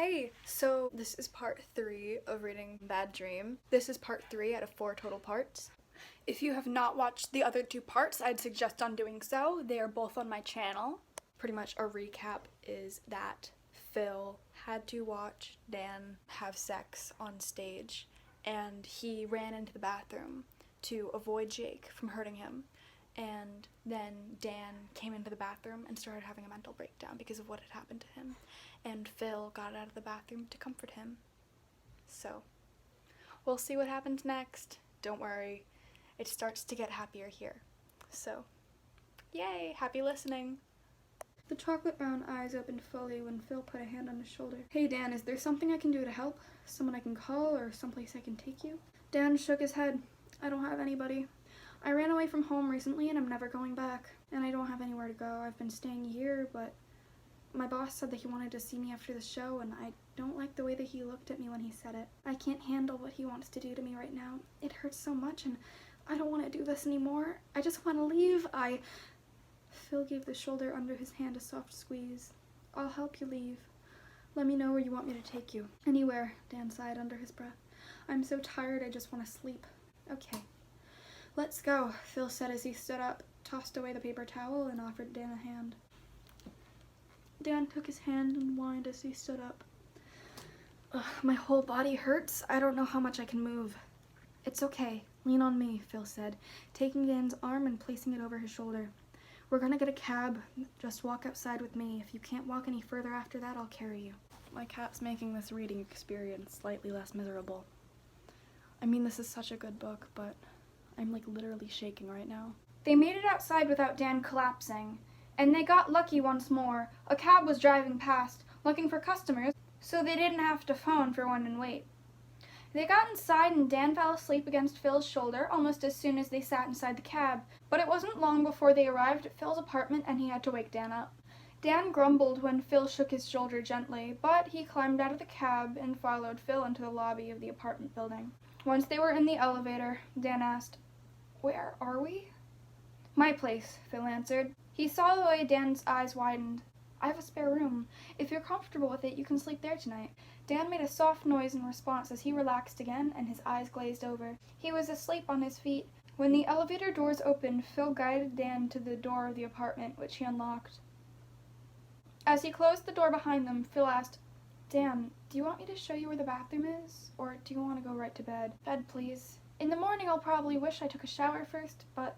Hey, so this is part 3 of reading Bad Dream. This is part 3 out of 4 total parts. If you have not watched the other 2 parts, I'd suggest on doing so. They are both on my channel. Pretty much a recap is that Phil had to watch Dan have sex on stage, and he ran into the bathroom to avoid Jake from hurting him. And then Dan came into the bathroom and started having a mental breakdown because of what had happened to him. And Phil got out of the bathroom to comfort him. So, we'll see what happens next. Don't worry, it starts to get happier here. So, yay, happy listening. The chocolate brown eyes opened fully when Phil put a hand on his shoulder. Hey Dan, is there something I can do to help? Someone I can call or someplace I can take you? Dan shook his head. I don't have anybody. I ran away from home recently and I'm never going back. And I don't have anywhere to go. I've been staying here, but my boss said that he wanted to see me after the show, and I don't like the way that he looked at me when he said it. I can't handle what he wants to do to me right now. It hurts so much, and I don't want to do this anymore. I just want to leave. Phil gave the shoulder under his hand a soft squeeze. I'll help you leave. Let me know where you want me to take you. Anywhere, Dan sighed under his breath. I'm so tired, I just want to sleep. Okay. Let's go, Phil said as he stood up, tossed away the paper towel, and offered Dan a hand. Dan took his hand and whined as he stood up. Ugh, my whole body hurts. I don't know how much I can move. It's okay. Lean on me, Phil said, taking Dan's arm and placing it over his shoulder. We're gonna get a cab. Just walk outside with me. If you can't walk any further after that, I'll carry you. My cat's making this reading experience slightly less miserable. I mean, this is such a good book, but I'm like literally shaking right now. They made it outside without Dan collapsing. And they got lucky once more. A cab was driving past, looking for customers, so they didn't have to phone for one and wait. They got inside and Dan fell asleep against Phil's shoulder almost as soon as they sat inside the cab, but it wasn't long before they arrived at Phil's apartment and he had to wake Dan up. Dan grumbled when Phil shook his shoulder gently, but he climbed out of the cab and followed Phil into the lobby of the apartment building. Once they were in the elevator, Dan asked, "Where are we?" "My place," Phil answered. He saw the way Dan's eyes widened. "I have a spare room. If you're comfortable with it, you can sleep there tonight." Dan made a soft noise in response as he relaxed again and his eyes glazed over. He was asleep on his feet. When the elevator doors opened, Phil guided Dan to the door of the apartment, which he unlocked. As he closed the door behind them, Phil asked, "Dan, do you want me to show you where the bathroom is? Or do you want to go right to bed?" "Bed, please. In the morning I'll probably wish I took a shower first, but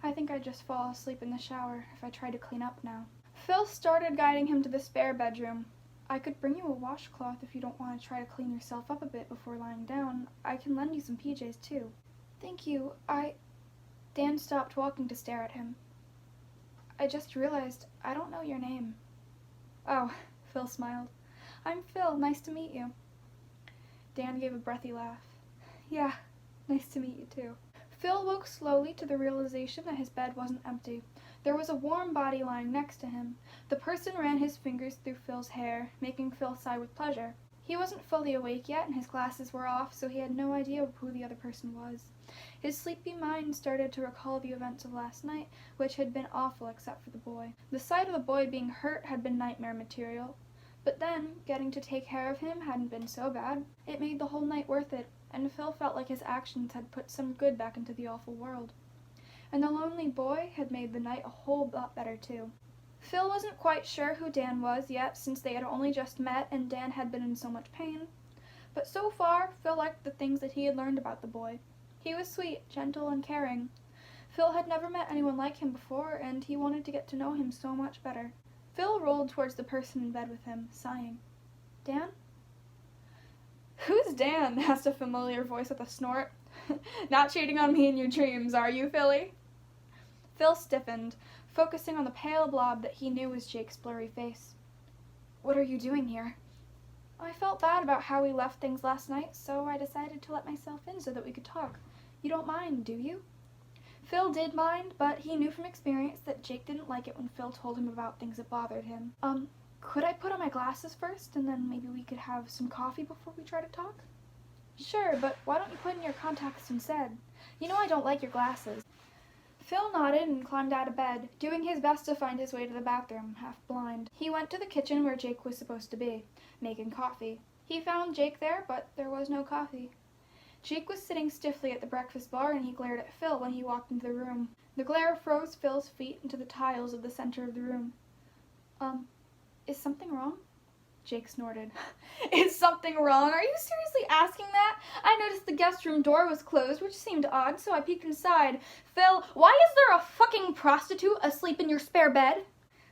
I think I'd just fall asleep in the shower if I tried to clean up now." Phil started guiding him to the spare bedroom. "I could bring you a washcloth if you don't want to try to clean yourself up a bit before lying down. I can lend you some PJs too." "Thank you. Dan stopped walking to stare at him. "I just realized I don't know your name." "Oh," Phil smiled. "I'm Phil. Nice to meet you." Dan gave a breathy laugh. "Yeah, nice to meet you too." Phil woke slowly to the realization that his bed wasn't empty. There was a warm body lying next to him. The person ran his fingers through Phil's hair, making Phil sigh with pleasure. He wasn't fully awake yet, and his glasses were off, so he had no idea who the other person was. His sleepy mind started to recall the events of last night, which had been awful except for the boy. The sight of the boy being hurt had been nightmare material. But then, getting to take care of him hadn't been so bad. It made the whole night worth it, and Phil felt like his actions had put some good back into the awful world. And the lonely boy had made the night a whole lot better too. Phil wasn't quite sure who Dan was yet, since they had only just met and Dan had been in so much pain. But so far, Phil liked the things that he had learned about the boy. He was sweet, gentle, and caring. Phil had never met anyone like him before, and he wanted to get to know him so much better. Phil rolled towards the person in bed with him, sighing. "Dan?" "Who's Dan?" asked a familiar voice with a snort. "Not cheating on me in your dreams, are you, Philly?" Phil stiffened, focusing on the pale blob that he knew was Jake's blurry face. "What are you doing here?" "I felt bad about how we left things last night, so I decided to let myself in so that we could talk. You don't mind, do you?" Phil did mind, but he knew from experience that Jake didn't like it when Phil told him about things that bothered him. Could I put on my glasses first, and then maybe we could have some coffee before we try to talk?" "Sure, but why don't you put in your contacts instead? You know I don't like your glasses." Phil nodded and climbed out of bed, doing his best to find his way to the bathroom, half blind. He went to the kitchen where Jake was supposed to be, making coffee. He found Jake there, but there was no coffee. Jake was sitting stiffly at the breakfast bar, and he glared at Phil when he walked into the room. The glare froze Phil's feet into the tiles of the center of the room. Is something wrong? Jake snorted. Is something wrong? Are you seriously asking that? I noticed the guest room door was closed, which seemed odd, so I peeked inside. Phil, why is there a fucking prostitute asleep in your spare bed?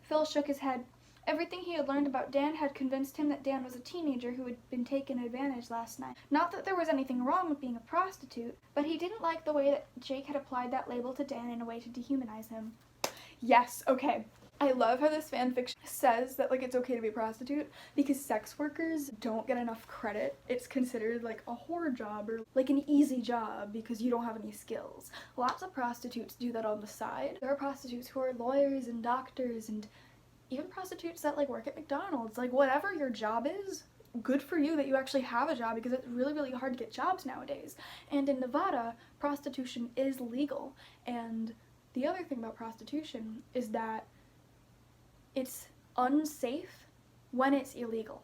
Phil shook his head. Everything he had learned about Dan had convinced him that Dan was a teenager who had been taken advantage last night. Not that there was anything wrong with being a prostitute, but he didn't like the way that Jake had applied that label to Dan in a way to dehumanize him. Yes, okay. I love how this fanfiction says that, like, it's okay to be a prostitute because sex workers don't get enough credit. It's considered, like, a whore job or, like, an easy job because you don't have any skills. Lots of prostitutes do that on the side. There are prostitutes who are lawyers and doctors and even prostitutes that, like, work at McDonald's. Like, whatever your job is, good for you that you actually have a job because it's really, really hard to get jobs nowadays. And in Nevada, prostitution is legal. And the other thing about prostitution is that it's unsafe when it's illegal,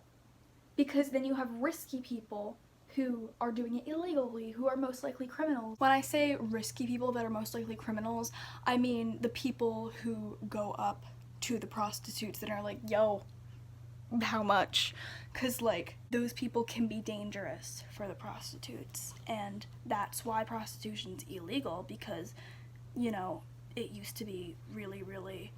because then you have risky people who are doing it illegally, who are most likely criminals. When I say risky people that are most likely criminals, I mean the people who go up to the prostitutes that are like, yo, how much? Because, like, those people can be dangerous for the prostitutes, and that's why prostitution's illegal, because, you know, it used to be really, really,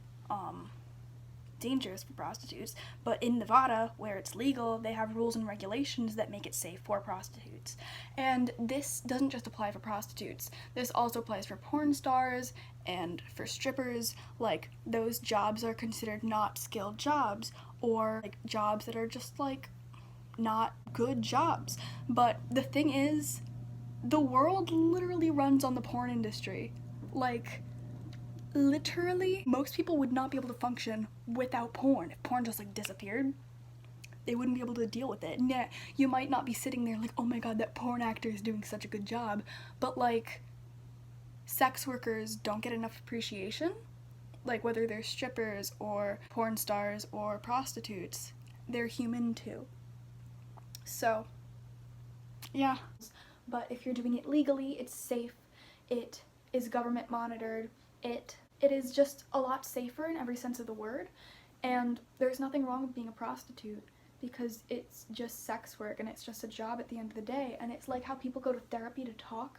dangerous for prostitutes, but in Nevada, where it's legal, they have rules and regulations that make it safe for prostitutes. And this doesn't just apply for prostitutes. This also applies for porn stars and for strippers. Like, those jobs are considered not skilled jobs, or like jobs that are just like not good jobs. But the thing is, the world literally runs on the porn industry. Like, literally, most people would not be able to function without porn. If porn just, like, disappeared, they wouldn't be able to deal with it. And yeah, you might not be sitting there like, oh my god, that porn actor is doing such a good job. But, like, sex workers don't get enough appreciation. Like, whether they're strippers or porn stars or prostitutes, they're human too. So, yeah. But if you're doing it legally, it's safe, it is government monitored, it is just a lot safer in every sense of the word, and there's nothing wrong with being a prostitute because it's just sex work and it's just a job at the end of the day. And it's like how people go to therapy to talk.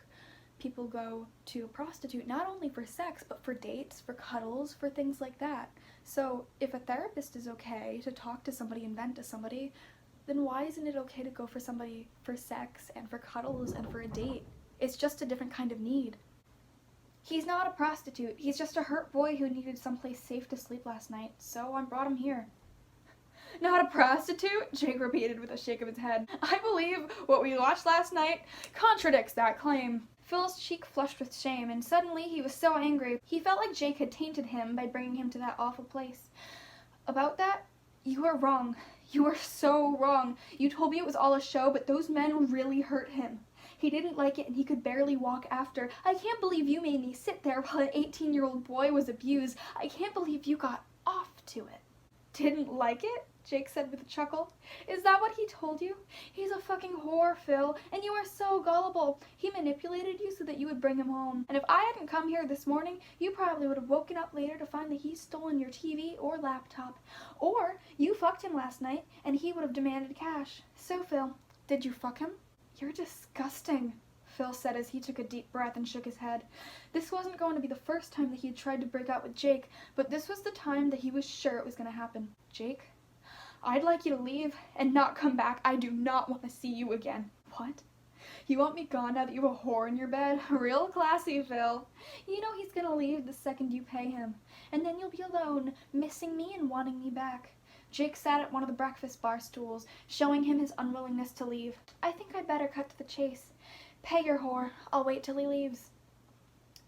People go to a prostitute not only for sex, but for dates, for cuddles, for things like that. So if a therapist is okay to talk to somebody and vent to somebody, then why isn't it okay to go for somebody for sex and for cuddles and for a date? It's just a different kind of need. He's not a prostitute. He's just a hurt boy who needed someplace safe to sleep last night, so I brought him here. Not a prostitute? Jake repeated with a shake of his head. I believe what we watched last night contradicts that claim. Phil's cheek flushed with shame, and suddenly he was so angry. He felt like Jake had tainted him by bringing him to that awful place. About that, you are wrong. You are so wrong. You told me it was all a show, but those men really hurt him. He didn't like it and he could barely walk after. I can't believe you made me sit there while an 18-year-old boy was abused. I can't believe you got off to it. Didn't like it? Jake said with a chuckle. Is that what he told you? He's a fucking whore, Phil, and you are so gullible. He manipulated you so that you would bring him home. And if I hadn't come here this morning, you probably would have woken up later to find that he's stolen your TV or laptop. Or you fucked him last night and he would have demanded cash. So, Phil, did you fuck him? You're disgusting, Phil said as he took a deep breath and shook his head. This wasn't going to be the first time that he had tried to break out with Jake, but this was the time that he was sure it was going to happen. Jake, I'd like you to leave and not come back. I do not want to see you again. What? You want me gone now that you have a whore in your bed? Real classy, Phil. You know he's going to leave the second you pay him, and then you'll be alone, missing me and wanting me back. Jake sat at one of the breakfast bar stools, showing him his unwillingness to leave. I think I'd better cut to the chase. Pay your whore. I'll wait till he leaves.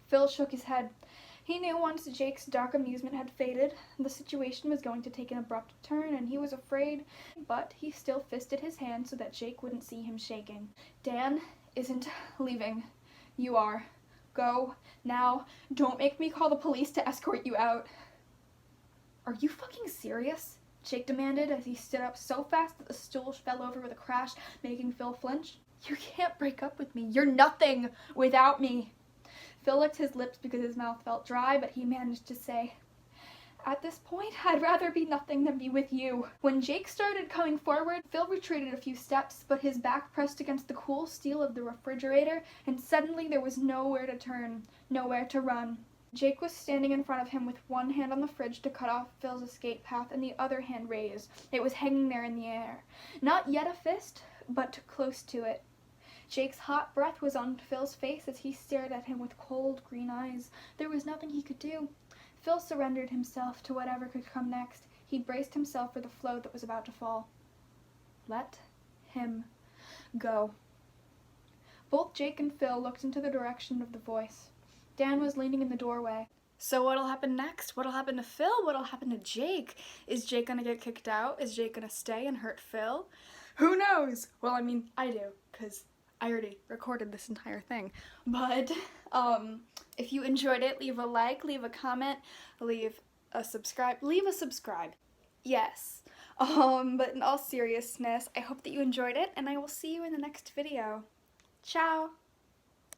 Phil shook his head. He knew once Jake's dark amusement had faded, the situation was going to take an abrupt turn, and he was afraid, but he still fisted his hand so that Jake wouldn't see him shaking. Dan isn't leaving. You are. Go, now. Don't make me call the police to escort you out. Are you fucking serious? Jake demanded as he stood up so fast that the stool fell over with a crash, making Phil flinch. You can't break up with me. You're nothing without me. Phil licked his lips because his mouth felt dry, but he managed to say, at this point, I'd rather be nothing than be with you. When Jake started coming forward, Phil retreated a few steps, but his back pressed against the cool steel of the refrigerator, and suddenly there was nowhere to turn, nowhere to run. Jake was standing in front of him with one hand on the fridge to cut off Phil's escape path and the other hand raised. It was hanging there in the air. Not yet a fist, but close to it. Jake's hot breath was on Phil's face as he stared at him with cold green eyes. There was nothing he could do. Phil surrendered himself to whatever could come next. He braced himself for the flow that was about to fall. Let him go. Both Jake and Phil looked into the direction of the voice. Dan was leaning in the doorway. So what'll happen next? What'll happen to Phil? What'll happen to Jake? Is Jake gonna get kicked out? Is Jake gonna stay and hurt Phil? Who knows? Well, I mean, I do, because I already recorded this entire thing. But, if you enjoyed it, leave a like, leave a comment, leave a subscribe. Leave a subscribe. Yes. But in all seriousness, I hope that you enjoyed it, and I will see you in the next video. Ciao!